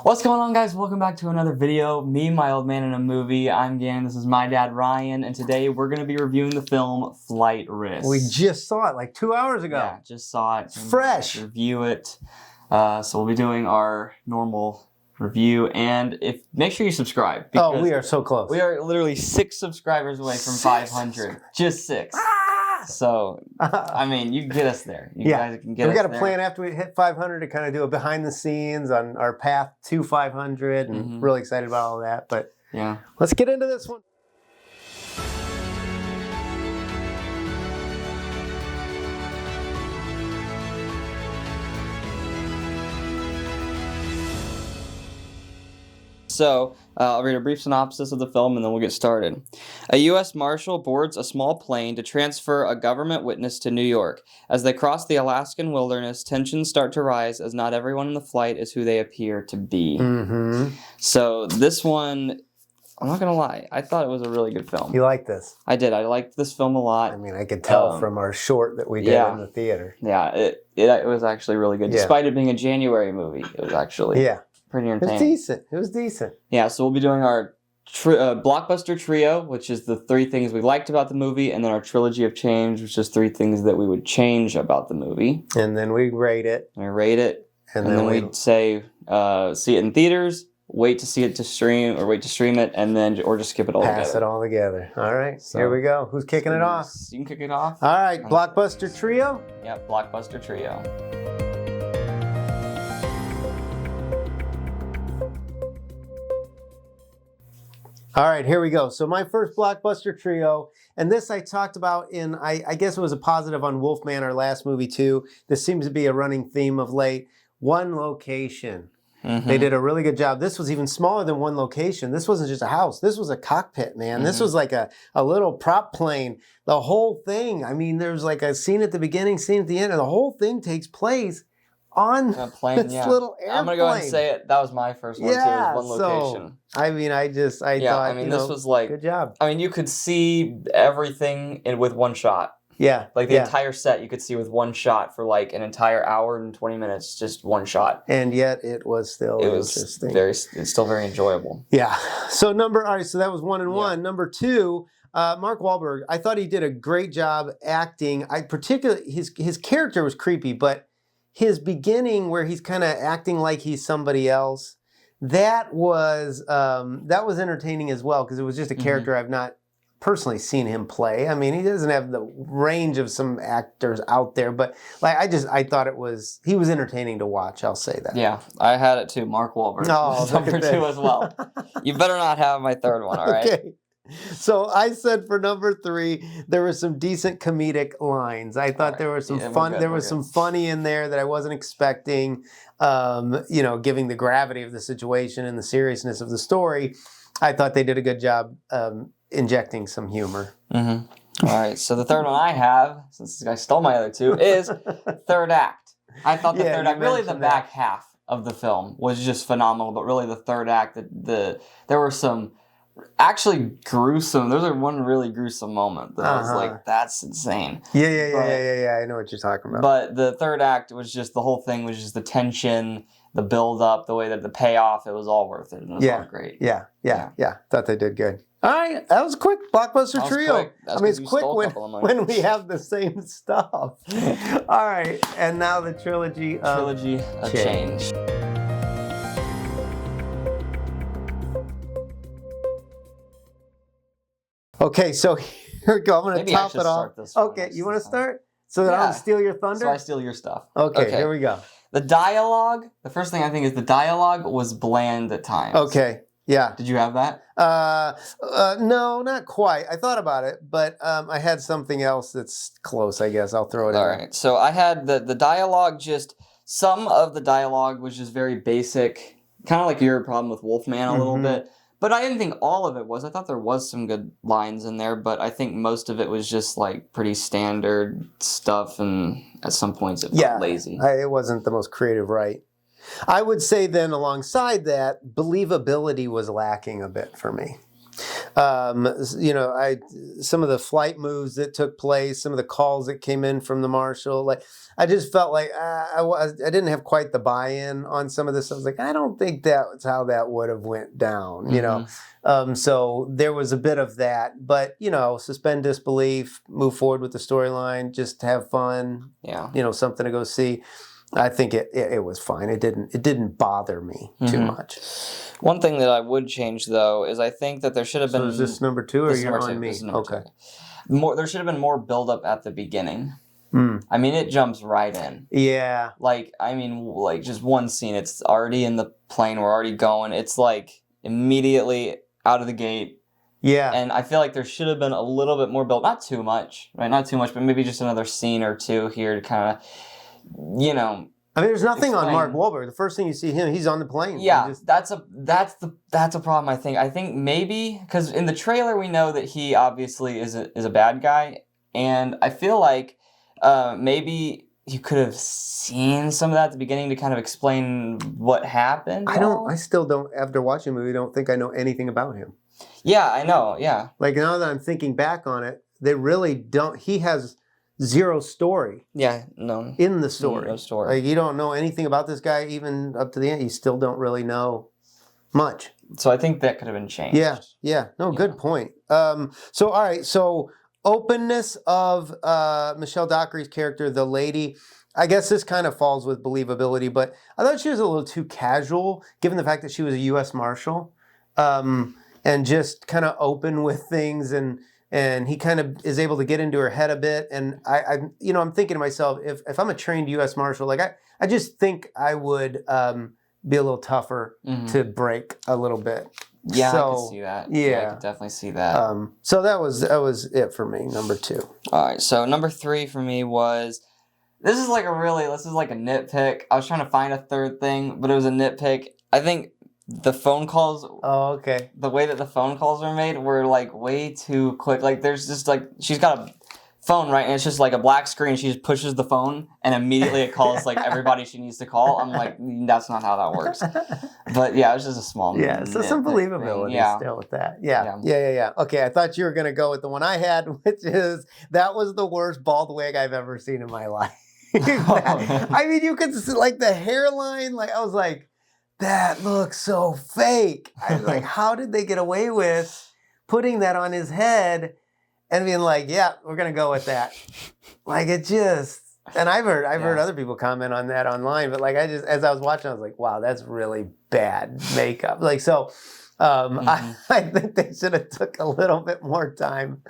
What's going on, guys? Welcome back to another video. Me, my old man in a movie. I'm Gan. This is my dad, Ryan, and today we're going to be reviewing the film Flight Risk. We just saw it like 2 hours ago. Yeah, just saw it. It's fresh. Review it. So we'll be doing our normal review, and make sure you subscribe. Oh, we are so close. We are literally 6 subscribers away from 500. Just 6. So, I mean, you can get us there. You guys can get us there. We got a plan after we hit 500 to kind of do a behind the scenes on our path to 500, and really excited about all that. But yeah, let's get into this one. So, I'll read a brief synopsis of the film and then we'll get started. A U.S. Marshal boards a small plane to transfer a government witness to New York. As they cross the Alaskan wilderness, tensions start to rise as not everyone in the flight is who they appear to be. So, this one, I'm not going to lie, I thought it was a really good film. You like this? I did. I liked this film a lot. I mean, I could tell from our short that we did in the theater. Yeah, it was actually really good. Despite it being a January movie, it was actually... pretty entertaining. It was decent. Yeah, so we'll be doing our blockbuster trio, which is the 3 things we liked about the movie, and then our trilogy of change, which is 3 things that we would change about the movie. And then we rate it. And then we'd say, see it in theaters, wait to see it to stream, or wait to stream it, and then or just skip it all together. Pass it all together. All right, so here we go. Who's kicking it off? You can kick it off. All right, blockbuster trio. Yeah, blockbuster trio. All right, here we go. So my first blockbuster trio, and this I talked about in, I guess it was a positive on Wolfman, our last movie too. This seems to be a running theme of late. One location. They did a really good job. This was even smaller than one location. This wasn't just a house. This was a cockpit, man. This was like a little prop plane. The whole thing, I mean, there's like a scene at the beginning, scene at the end, and the whole thing takes place on a plane, this little airplane. I'm going to go ahead and say it. That was my first one, too. It was one location. So, I mean, I thought, this was like... good job. I mean, you could see everything with one shot. Yeah. Like the entire set you could see with one shot for like an entire hour and 20 minutes, just one shot. And yet it was still interesting. It's still very enjoyable. Yeah. So all right, so that was 1 and 1. Number 2, Mark Wahlberg, I thought he did a great job acting. Particularly his character was creepy, but his beginning where he's kind of acting like he's somebody else, that was entertaining as well, because it was just a character I've not personally seen him play. I mean, he doesn't have the range of some actors out there, but like I thought he was entertaining to watch. I'll say that. Yeah, I had it too. Mark Wahlberg. No, number 2 as well. You better not have my third one. All right. Okay. So I said for number 3, there were some decent comedic lines. I thought there was some fun. There was some funny in there that I wasn't expecting. Giving the gravity of the situation and the seriousness of the story, I thought they did a good job injecting some humor. All right. So the third one I have, since this guy stole my other 2, is third act. I thought the third act, really the back half of the film, was just phenomenal. But really the third act, there were some. Actually gruesome. There's one really gruesome moment that I was like, that's insane. Yeah. I know what you're talking about. But the third act was just, the whole thing was just the tension, the build up, the way that the payoff, it was all worth it. And it was all great. Yeah. Thought they did good. All right, that was a quick blockbuster trio. I mean, it's quick when we have the same stuff. All right, and now the trilogy of change. Okay, so here we go. I'm going to top it off. Okay, you want to start? So that I don't steal your thunder? So I steal your stuff. Okay, here we go. The dialogue, the first thing I think is the dialogue was bland at times. Okay, yeah. Did you have that? No, not quite. I thought about it, but I had something else that's close, I guess. I'll throw it in. All right, so I had the dialogue, some of the dialogue was just very basic, kind of like your problem with Wolfman a little bit. But I didn't think all of it was. I thought there was some good lines in there, but I think most of it was just like pretty standard stuff, and at some points it felt lazy. It wasn't the most creative, right? I would say then alongside that, believability was lacking a bit for me. Some of the flight moves that took place, some of the calls that came in from the marshal, like I just felt like I didn't have quite the buy-in on some of this. I was like, I don't think that's how that would have went down, so there was a bit of that, but suspend disbelief, move forward with the storyline, just have fun, something to go see. I think it was fine. It didn't bother me too much. One thing that I would change though is I think that there should have been. So is this number 2 or you're on me? Okay. There should have been more build up at the beginning. I mean, it jumps right in. Yeah. Just one scene. It's already in the plane. We're already going. It's like immediately out of the gate. Yeah. And I feel like there should have been a little bit more build. Not too much, right? Not too much, but maybe just another scene or two here to kind of. I mean, there's nothing on Mark Wahlberg. The first thing you see him, he's on the plane. Yeah, that's a problem. I think maybe because in the trailer we know that he obviously is a bad guy, and I feel like maybe you could have seen some of that at the beginning to kind of explain what happened. I still don't. After watching the movie, don't think I know anything about him. Yeah, I know. Yeah. Like now that I'm thinking back on it, they really don't. He has zero story. Yeah, no. In the story. No story. Like you don't know anything about this guy even up to the end. You still don't really know much. So I think that could have been changed. Yeah. No, good point. All right. So openness of Michelle Dockery's character, the lady. I guess this kind of falls with believability, but I thought she was a little too casual, given the fact that she was a U.S. Marshal, and just kind of open with things and he kind of is able to get into her head a bit. And I'm thinking to myself, if I'm a trained U.S. Marshal, like I just think I would be a little tougher to break a little bit. Yeah, I can see that. Yeah, I can definitely see that. So that was it for me. Number 2. All right. So number 3 for me was this is like a nitpick. I was trying to find a third thing, but it was a nitpick. I think. The phone calls. Oh, okay. The way that the phone calls are made were like way too quick. Like there's just like she's got a phone, right, and it's just like a black screen. She just pushes the phone, and immediately it calls like everybody she needs to call. I'm like, that's not how that works. But yeah, it was just a small. Yeah, so some believability still with that. Yeah. Okay, I thought you were gonna go with the one I had, which is that was the worst bald wig I've ever seen in my life. I mean, you could see, like the hairline. Like I was like. That looks so fake. I was like, how did they get away with putting that on his head and being like, yeah, we're going to go with that. Like it just, and I've heard other people comment on that online, but like as I was watching, I was like, wow, that's really bad makeup. Like, so I think they should have took a little bit more time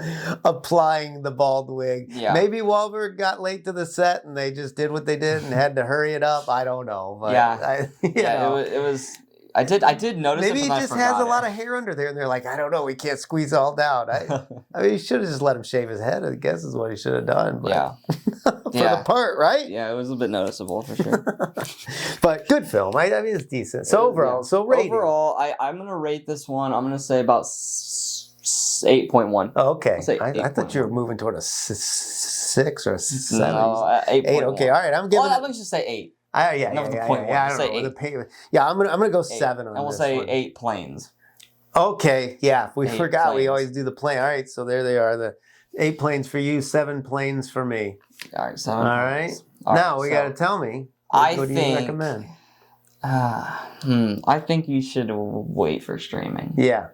applying the bald wig. Yeah. Maybe Wahlberg got late to the set and they just did what they did and had to hurry it up. I don't know. But it was. I did notice. Maybe he just has a lot of hair under there, and they're like, I don't know, we can't squeeze all down. I mean, he should have just let him shave his head. I guess is what he should have done. But for the part, right? Yeah, it was a bit noticeable for sure. But good film. I mean, it's decent. So rating. Overall, I'm gonna rate this one. I'm gonna say about 8.1. Oh, okay. I thought you were moving toward a 6 or a 7. No, 8. Okay, all right. I'm giving. Well, let's just say 8. Yeah. I don't know. Yeah, I'm gonna go 7 on this. And we'll say one. 8 planes. Okay, yeah. We forgot. Planes. We always do the plane. All right, so there they are. The 8 planes for you, 7 planes for me. All right, 7. All right. Now we got to tell me. What do you recommend? I think you should wait for streaming. Yeah.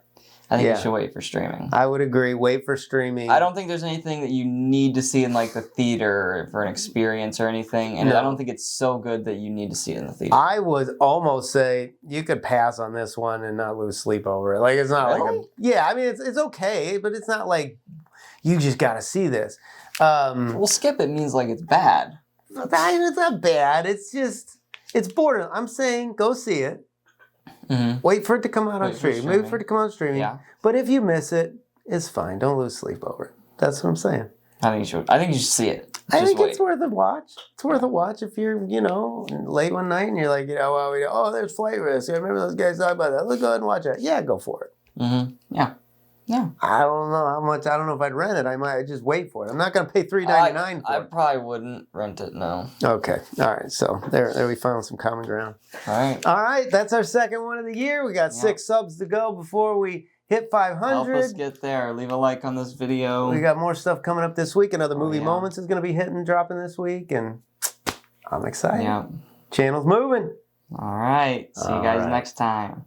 I think you should wait for streaming. I would agree. Wait for streaming. I don't think there's anything that you need to see in like the theater for an experience or anything, and I don't think it's so good that you need to see it in the theater. I would almost say you could pass on this one and not lose sleep over it. Like it's not like I mean it's okay, but it's not like you just got to see this. Well, skip it means like it's bad. It's not bad. It's just it's boring. I'm saying go see it. Mm-hmm. Wait for it to come out on streaming. Wait for it to come out on streaming. Yeah. But if you miss it, it's fine. Don't lose sleep over it. That's what I'm saying. I think you should see it. I think it's worth a watch. It's worth a watch if you're, late one night and you're like, there's flight risk. I remember those guys talking about that. Let's go ahead and watch it. Yeah, go for it. Mm-hmm. Yeah. I don't know how much. I don't know if I'd rent it. I might just wait for it. I'm not going to pay $3.99 for it. I probably wouldn't rent it. No. Okay. All right. So there we found some common ground. All right. All right. That's our second one of the year. We got 6 subs to go before we Hit Help us 500. get there. Leave a like on this video. We got more stuff coming up this week. Another Movie yeah. Moments is going to be hitting and dropping this week, and I'm excited. Yeah. Channel's moving. All right. See you guys next time.